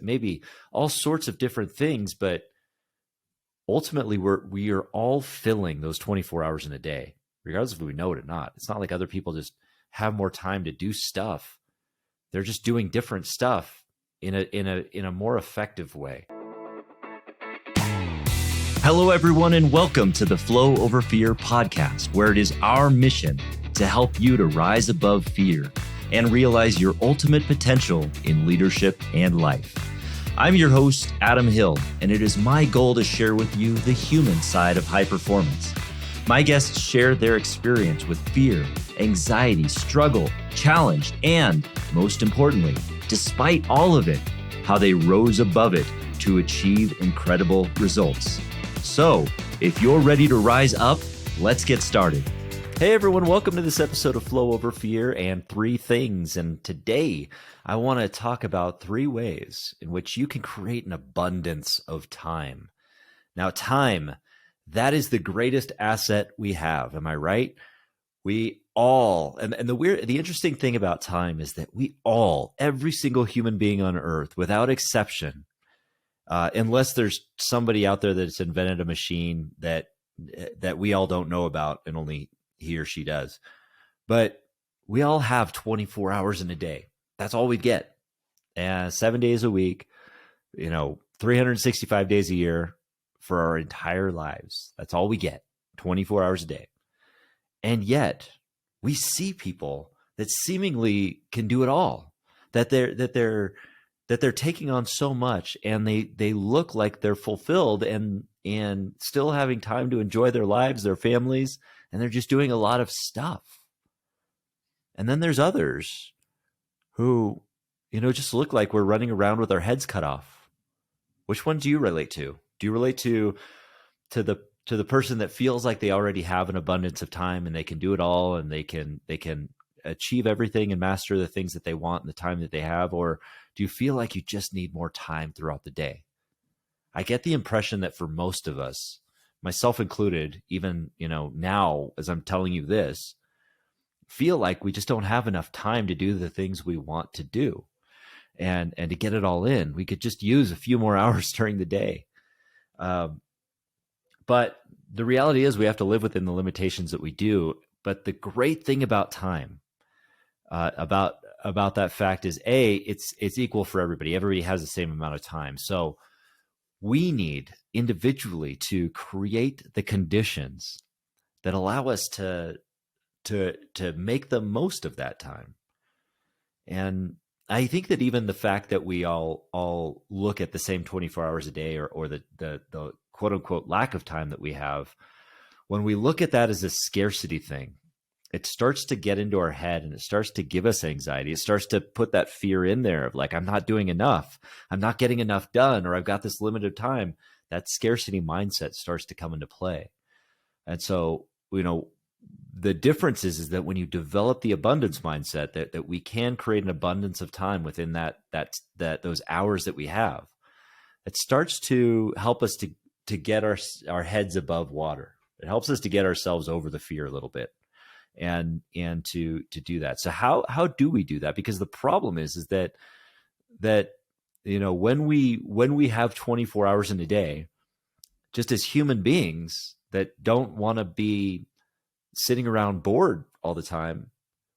may be all sorts of different things, but ultimately we are all filling those 24 hours in a day, regardless if we know it or not. It's not like other people just have more time to do stuff. They're just doing different stuff in a more effective way. Hello, everyone, and welcome to the Flow Over Fear podcast, where it is our mission to help you to rise above fear and realize your ultimate potential in leadership and life. I'm your host, Adam Hill, and it is my goal to share with you the human side of high performance. My guests share their experience with fear, anxiety, struggle, challenge, and most importantly, despite all of it, how they rose above it to achieve incredible results. So, if you're ready to rise up, let's get started. Hey everyone, welcome to this episode of Flow Over Fear and Three Things. And today I want to talk about 3 ways in which you can create an abundance of time. Now, time, that is the greatest asset we have. Am I right? We all, and the interesting thing about time is that we all, every single human being on earth, without exception, unless there's somebody out there that's invented a machine that we all don't know about and only he or she does. But we all have 24 hours in a day. That's all we get. 7 days a week, 365 days a year for our entire lives. That's all we get, 24 hours a day. And yet we see people that seemingly can do it all, that they're taking on so much, and they look like they're fulfilled and still having time to enjoy their lives, their families, and they're just doing a lot of stuff. And then there's others who, just look like we're running around with our heads cut off. Which one do you relate to? Do you relate to the person that feels like they already have an abundance of time and they can do it all and they can achieve everything and master the things that they want in the time that they have? Or do you feel like you just need more time throughout the day? I get the impression that for most of us, myself included, even, now as I'm telling you this, feel like we just don't have enough time to do the things we want to do and to get it all in. We could just use a few more hours during the day. But the reality is we have to live within the limitations that we do. But the great thing about time, about that fact is it's equal for everybody. Everybody has the same amount of time. So we need individually to create the conditions that allow us to make the most of that time. And I think that even the fact that we all look at the same 24 hours a day or the quote unquote lack of time that we have, when we look at that as a scarcity thing, it starts to get into our head and it starts to give us anxiety. It starts to put that fear in there of like, I'm not doing enough. I'm not getting enough done, or I've got this limited time. That scarcity mindset starts to come into play. And so, the difference is that when you develop the abundance mindset, that we can create an abundance of time within that those hours that we have, it starts to help us to get our heads above water. It helps us to get ourselves over the fear a little bit. And to do that. So how do we do that? Because the problem is that when we have 24 hours in a day, just as human beings that don't want to be sitting around bored all the time,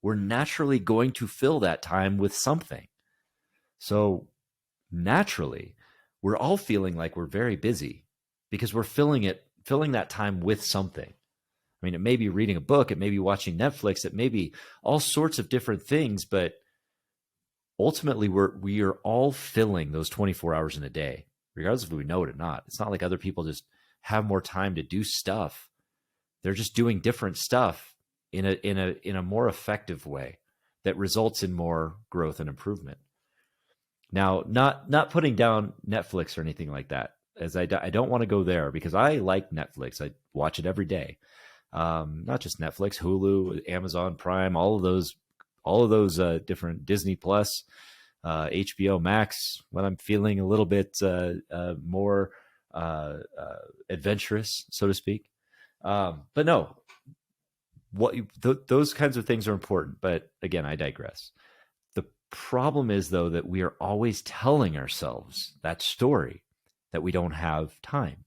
we're naturally going to fill that time with something. So naturally, we're all feeling like we're very busy because we're filling that time with something. I mean, it may be reading a book, it may be watching Netflix, it may be all sorts of different things, but ultimately we are all filling those 24 hours in a day, regardless if we know it or not. It's not like other people just have more time to do stuff. They're just doing different stuff in a more effective way that results in more growth and improvement. Now, not putting down Netflix or anything like that, as I don't want to go there, because I like Netflix. I watch it every day. Not just Netflix, Hulu, Amazon Prime, all of those different, Disney Plus, HBO Max, when I'm feeling a little bit more adventurous, so to speak. But no, those kinds of things are important. But again, I digress. The problem is, though, that we are always telling ourselves that story that we don't have time.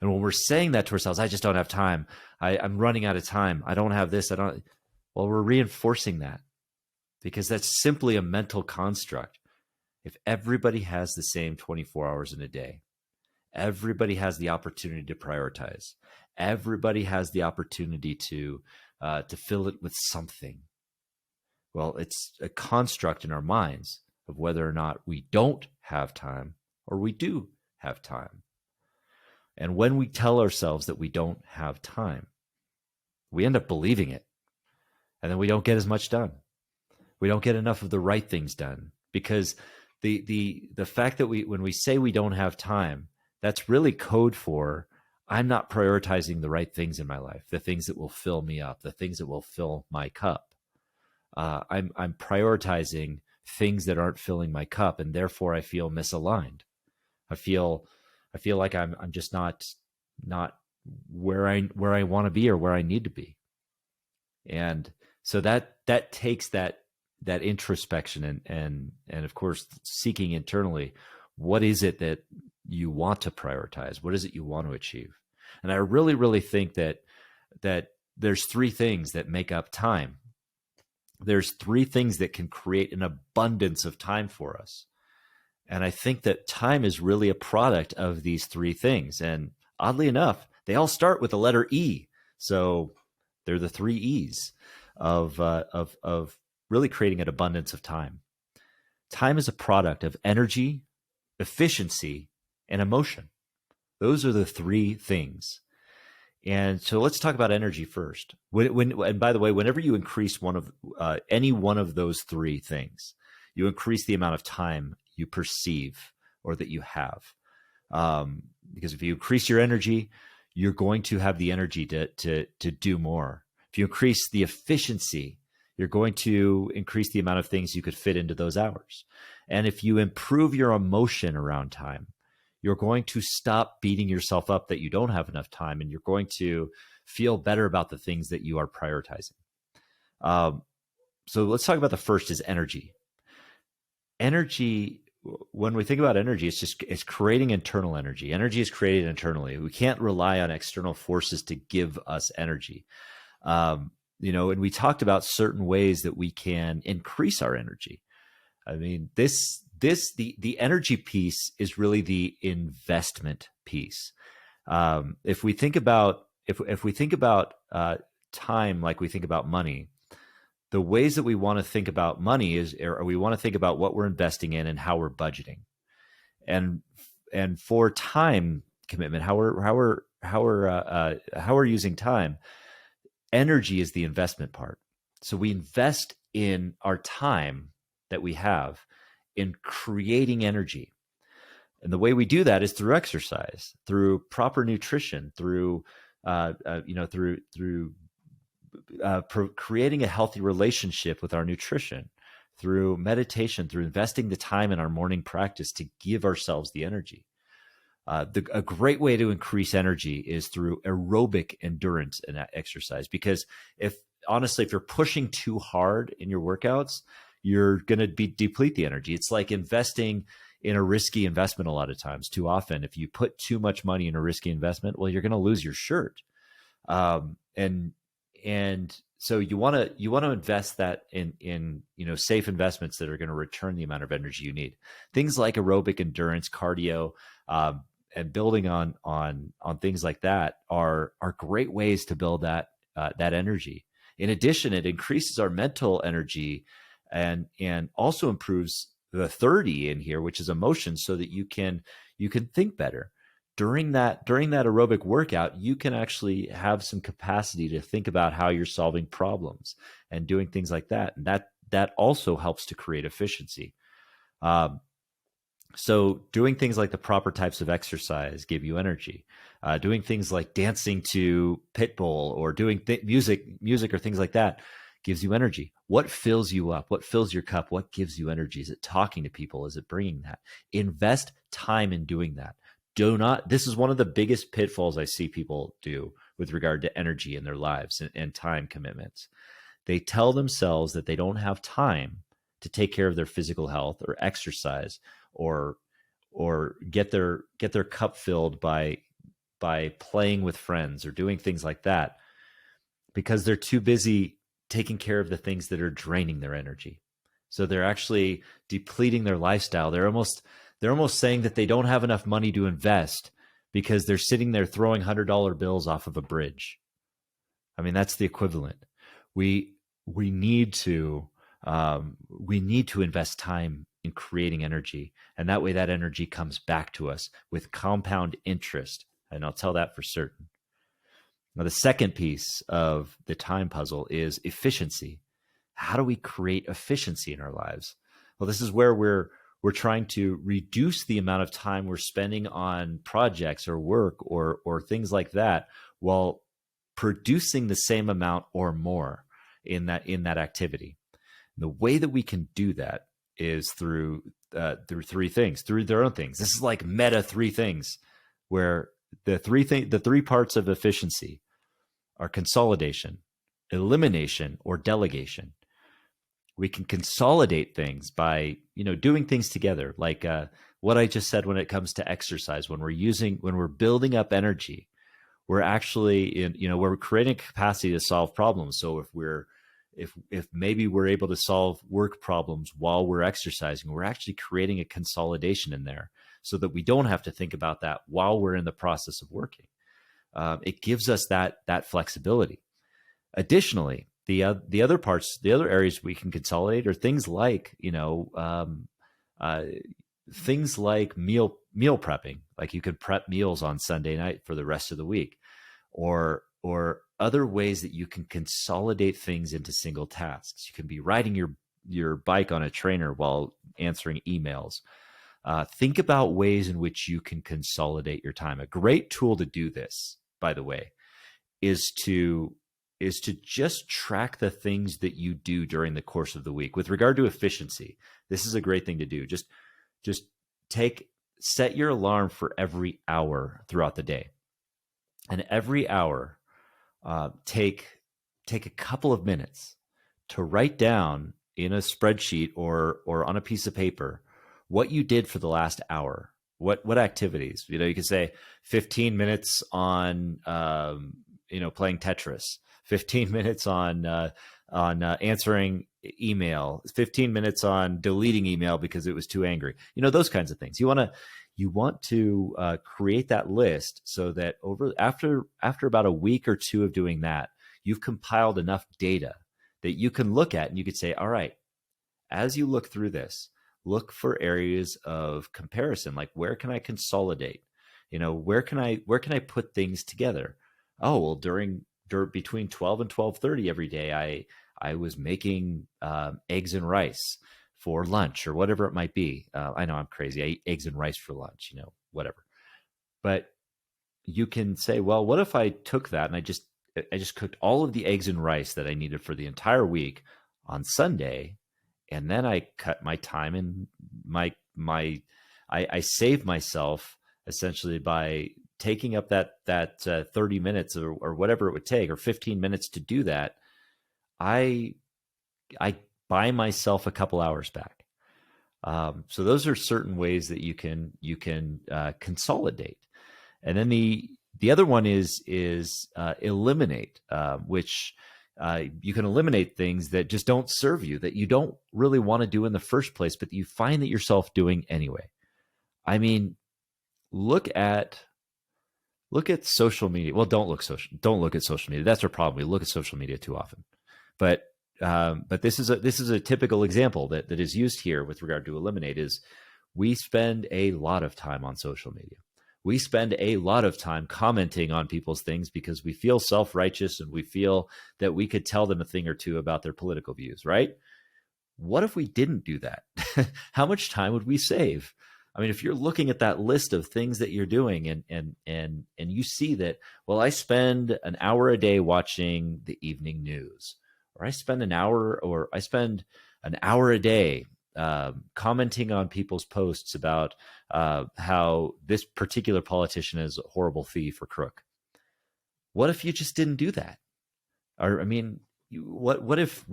And when we're saying that to ourselves, I just don't have time. I'm running out of time. I don't have this. Well, we're reinforcing that because that's simply a mental construct. If everybody has the same 24 hours in a day, everybody has the opportunity to prioritize. Everybody has the opportunity to fill it with something. Well, it's a construct in our minds of whether or not we don't have time or we do have time. And when we tell ourselves that we don't have time, we end up believing it. And then we don't get as much done. We don't get enough of the right things done because the fact that when we say we don't have time, that's really code for I'm not prioritizing the right things in my life, the things that will fill me up, the things that will fill my cup. I'm prioritizing things that aren't filling my cup, and therefore I feel misaligned. I feel like I'm just not where I want to be or where I need to be. And so that takes that introspection and of course seeking internally, what is it that you want to prioritize? What is it you want to achieve? And I really, really think that there's three things that make up time. There's three things that can create an abundance of time for us. And I think that time is really a product of these three things. And oddly enough, they all start with the letter E. So they're the three E's of really creating an abundance of time. Time is a product of energy, efficiency, and emotion. Those are the three things. And so let's talk about energy first. And by the way, whenever you increase any one of those three things, you increase the amount of time you perceive or that you have. Because if you increase your energy, you're going to have the energy to do more. If you increase the efficiency, you're going to increase the amount of things you could fit into those hours. And if you improve your emotion around time, you're going to stop beating yourself up that you don't have enough time, and you're going to feel better about the things that you are prioritizing. So let's talk about the first is energy. Energy, when we think about energy, it's creating internal energy. Energy is created internally. We can't rely on external forces to give us energy. And we talked about certain ways that we can increase our energy. I mean, the energy piece is really the investment piece. If we think about time like we think about money, the ways that we want to think about money or we want to think about what we're investing in and how we're budgeting, and for time commitment, how we're using time. Energy is the investment part. So we invest in our time that we have in creating energy. And the way we do that is through exercise, through proper nutrition, through creating a healthy relationship with our nutrition, through meditation, through investing the time in our morning practice to give ourselves the energy. A great way to increase energy is through aerobic endurance and exercise, because if you're pushing too hard in your workouts, you're going to deplete the energy. It's like investing in a risky investment a lot of times. Too often, if you put too much money in a risky investment, well, you're going to lose your shirt. And so you want to invest that in safe investments that are going to return the amount of energy you need. Things like aerobic endurance, cardio, and building on things like that are great ways to build that energy. In addition, it increases our mental energy and also improves the 30 in here, which is emotion, so that you can think better. During that aerobic workout, you can actually have some capacity to think about how you're solving problems and doing things like that. And that also helps to create efficiency. So doing things like the proper types of exercise give you energy. Doing things like dancing to Pitbull or doing music or things like that gives you energy. What fills you up? What fills your cup? What gives you energy? Is it talking to people? Is it bringing that? Invest time in doing that. This is one of the biggest pitfalls I see people do with regard to energy in their lives and time commitments. They tell themselves that they don't have time to take care of their physical health or exercise or get their cup filled by playing with friends or doing things like that, because they're too busy taking care of the things that are draining their energy. So they're actually depleting their lifestyle. They're almost saying that they don't have enough money to invest because they're sitting there throwing $100 bills off of a bridge. I mean, that's the equivalent. We need to invest time in creating energy, and that way that energy comes back to us with compound interest. And I'll tell that for certain. Now, the second piece of the time puzzle is efficiency. How do we create efficiency in our lives? Well, this is where we're trying to reduce the amount of time we're spending on projects or work or things like that, while producing the same amount or more in that activity. And the way that we can do that is through three things, through their own things. This is like meta three things, where the three parts of efficiency are consolidation, elimination, or delegation. We can consolidate things by, doing things together, like what I just said when it comes to exercise. When we're building up energy, we're actually we're creating capacity to solve problems. So if maybe we're able to solve work problems while we're exercising, we're actually creating a consolidation in there so that we don't have to think about that while we're in the process of working. It gives us that flexibility. Additionally, the other areas we can consolidate are things like things like meal prepping. Like you could prep meals on Sunday night for the rest of the week, or other ways that you can consolidate things into single tasks. You can be riding your bike on a trainer while answering emails. Think about ways in which you can consolidate your time. A great tool to do this, by the way, is to just track the things that you do during the course of the week. With regard to efficiency, this is a great thing to do. Just set your alarm for every hour throughout the day. And every hour, take a couple of minutes to write down in a spreadsheet or on a piece of paper what you did for the last hour. What activities? You can say 15 minutes on playing Tetris, 15 minutes on answering email, 15 minutes on deleting email because it was too angry. Those kinds of things. You want to create that list so that after about a week or two of doing that, you've compiled enough data that you can look at, and you could say, all right, as you look through this, look for areas of comparison. Like, where can I consolidate? Where can I put things together? Oh, well, between 12 and 12:30 every day, I was making eggs and rice for lunch or whatever it might be. I know I'm crazy. I eat eggs and rice for lunch, whatever. But you can say, well, what if I took that and I just cooked all of the eggs and rice that I needed for the entire week on Sunday, and then I cut my time and I saved myself essentially by taking up that 30 minutes or whatever it would take, or 15 minutes to do that. I buy myself a couple hours back. So those are certain ways that you can consolidate. And then the other one is eliminate, which you can eliminate things that just don't serve you, that you don't really want to do in the first place, but you find that yourself doing anyway. I mean, look at social media. Well, don't look at social media. That's our problem. We look at social media too often. But this is a typical example that is used here with regard to eliminate. Is we spend a lot of time on social media. We spend a lot of time commenting on people's things because we feel self-righteous and we feel that we could tell them a thing or two about their political views, right? What if we didn't do that? How much time would we save? I mean, if you're looking at that list of things that you're doing and you see that, well, I spend an hour a day watching the evening news, or I spend an hour a day commenting on people's posts about how this particular politician is a horrible thief or crook. What if you just didn't do that? Or, I mean, what if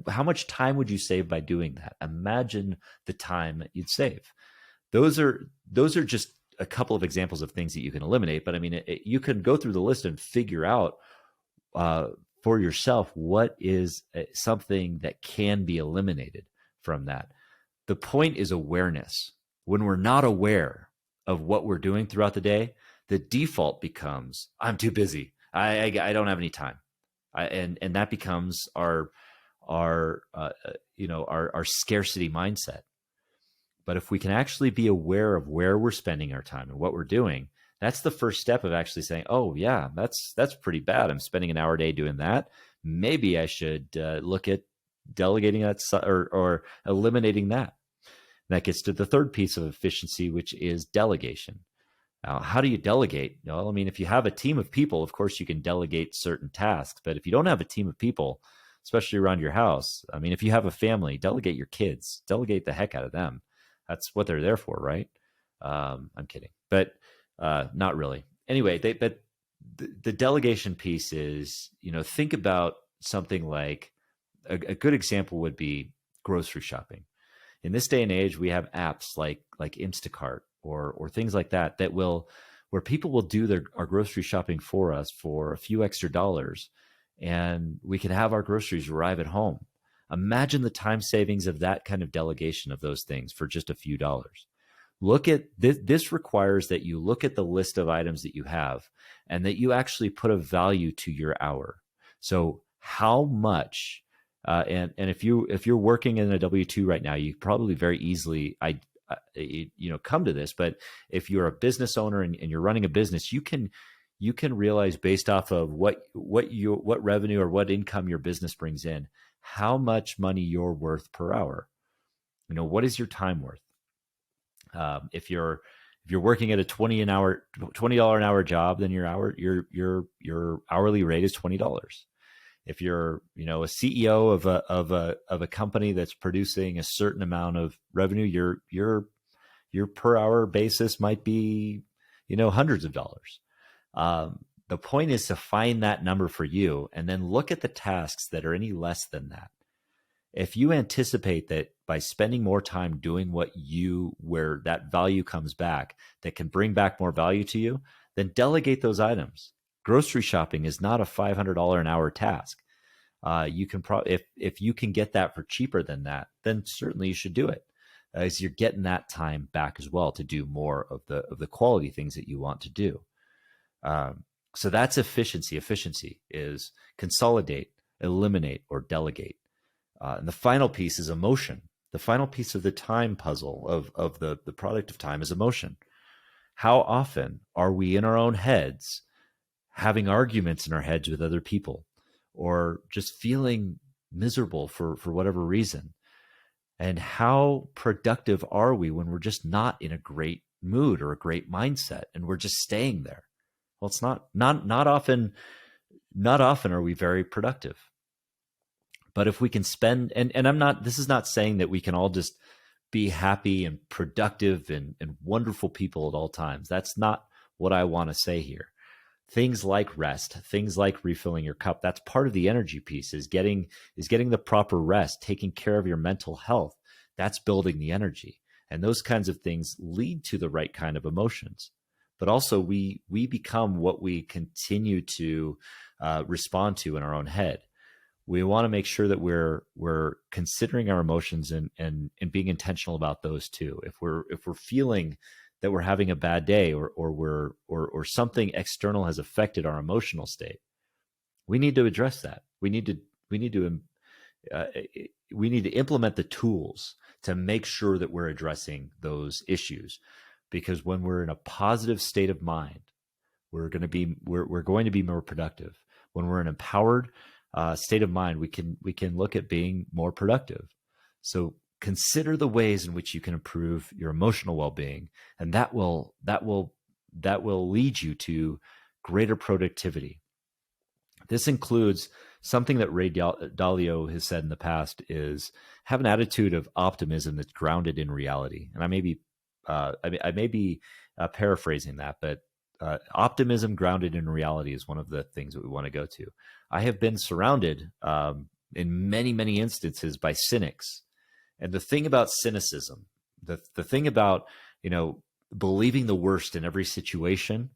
how much time would you save by doing that? Imagine the time that you'd save. Those are just a couple of examples of things that you can eliminate. But I mean, you can go through the list and figure out uh, for yourself what is something that can be eliminated from that. The point is awareness. When we're not aware of what we're doing throughout the day, the default becomes, I'm too busy. I don't have any time. And that becomes our scarcity mindset. But if we can actually be aware of where we're spending our time and what we're doing, that's the first step of actually saying, "Oh, yeah, that's pretty bad. I'm spending an hour a day doing that. Maybe I should look at delegating that or eliminating that." And that gets to the third piece of efficiency, which is delegation. Now, how do you delegate? Well, I mean, if you have a team of people, of course, you can delegate certain tasks. But if you don't have a team of people, especially around your house, I mean, if you have a family, delegate your kids, delegate the heck out of them. That's what they're there for, right? I'm kidding, but not really. Anyway, but the delegation piece is, think about something like a good example would be grocery shopping. In this day and age, we have apps like Instacart or things like that where people will do our grocery shopping for us for a few extra dollars, and we can have our groceries arrive at home. Imagine the time savings of that kind of delegation of those things for just a few dollars. Look at this. This requires that you look at the list of items that you have and that you actually put a value to your hour. So how much, and if you're working in a W-2 right now, you probably very easily come to this. But if you're a business owner and you're running a business, you can realize based off of what revenue or what income your business brings in, how much money you're worth per hour. What is your time worth? If you're working at a $20 an hour job, then your hourly rate is $20. If you're a CEO of a company that's producing a certain amount of revenue, your per hour basis might be hundreds of dollars. The point is to find that number for you and then look at the tasks that are any less than that. If you anticipate that by spending more time doing where that value comes back, that can bring back more value to you, then delegate those items. Grocery shopping is not a $500 an hour task. You can if you can get that for cheaper than that, then certainly you should do it, as you're getting that time back as well to do more of the quality things that you want to do. So that's efficiency. Efficiency is consolidate, eliminate, or delegate. And the final piece is emotion. The final piece of the time puzzle of the product of time is emotion. How often are we in our own heads having arguments in our heads with other people, or just feeling miserable for whatever reason? And how productive are we when we're just not in a great mood or a great mindset and we're just staying there? Well, it's not often are we very productive. But if we can spend, and this is not saying that we can all just be happy and productive and wonderful people at all times. That's not what I want to say here. Things like rest, things like refilling your cup, that's part of the energy piece, is getting the proper rest, taking care of your mental health. That's building the energy. And those kinds of things lead to the right kind of emotions. But also we become what we continue to respond to in our own head. We want to make sure that we're considering our emotions and being intentional about those too. If we're feeling that we're having a bad day or something external has affected our emotional state, we need to address that. We need to implement the tools to make sure that we're addressing those issues. Because when we're in a positive state of mind, we're going to be more productive. When we're in an empowered state of mind, we can look at being more productive. So consider the ways in which you can improve your emotional well-being, and that will lead you to greater productivity. This includes something that Ray Dalio has said in the past: is have an attitude of optimism that's grounded in reality. And I may be paraphrasing that, but optimism grounded in reality is one of the things that we want to go to. I have been surrounded in many, many instances by cynics. And the thing about cynicism, the thing about, believing the worst in every situation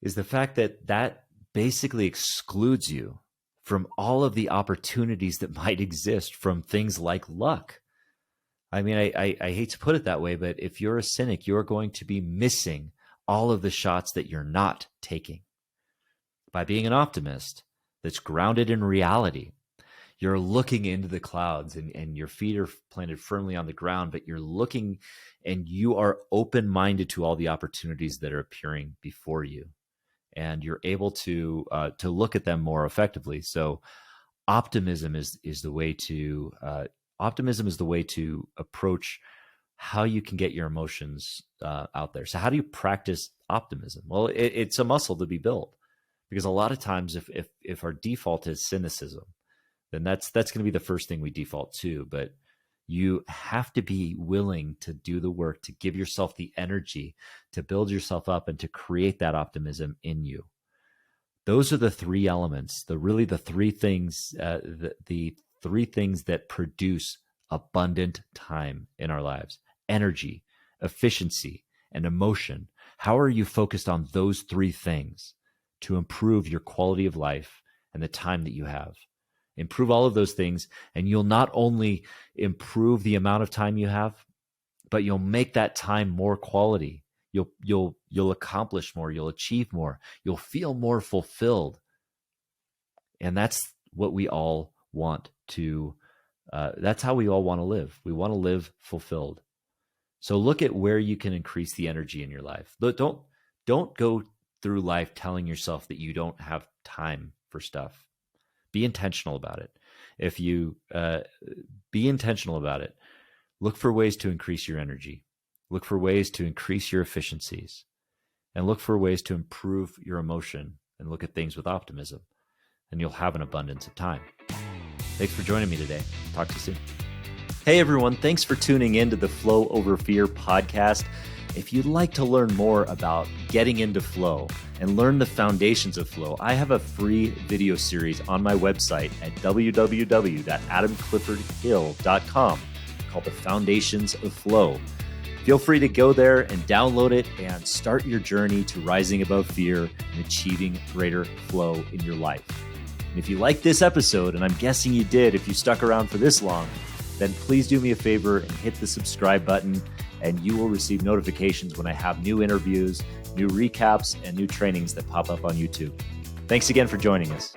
is the fact that basically excludes you from all of the opportunities that might exist from things like luck. I mean, I hate to put it that way, but if you're a cynic, you're going to be missing all of the shots that you're not taking. By being an optimist that's grounded in reality, you're looking into the clouds and your feet are planted firmly on the ground, but you're looking and you are open-minded to all the opportunities that are appearing before you. And you're able to look at them more effectively. So optimism is the way to approach how you can get your emotions out there. So how do you practice optimism? Well, it's a muscle to be built, because a lot of times if our default is cynicism, then that's going to be the first thing we default to. But you have to be willing to do the work, to give yourself the energy to build yourself up and to create that optimism in you. Those are the three elements, the three things, the three things that produce abundant time in our lives: energy, efficiency, and emotion. How are you focused on those three things to improve your quality of life and the time that you have? Improve all of those things, and you'll not only improve the amount of time you have, but you'll make that time more quality. You'll accomplish more, you'll achieve more, you'll feel more fulfilled. And that's what we all want to, that's how we all want to live. We want to live fulfilled. So look at where you can increase the energy in your life. Don't go through life telling yourself that you don't have time for stuff. Be intentional about it. If you be intentional about it, look for ways to increase your energy. Look for ways to increase your efficiencies, and look for ways to improve your emotion, and look at things with optimism, and you'll have an abundance of time. Thanks for joining me today. Talk to you soon. Hey everyone, thanks for tuning in to the Flow Over Fear podcast. If you'd like to learn more about getting into flow and learn the foundations of flow, I have a free video series on my website at www.adamcliffordhill.com called The Foundations of Flow. Feel free to go there and download it and start your journey to rising above fear and achieving greater flow in your life. And if you like this episode, and I'm guessing you did if you stuck around for this long, then please do me a favor and hit the subscribe button, and you will receive notifications when I have new interviews, new recaps, and new trainings that pop up on YouTube. Thanks again for joining us.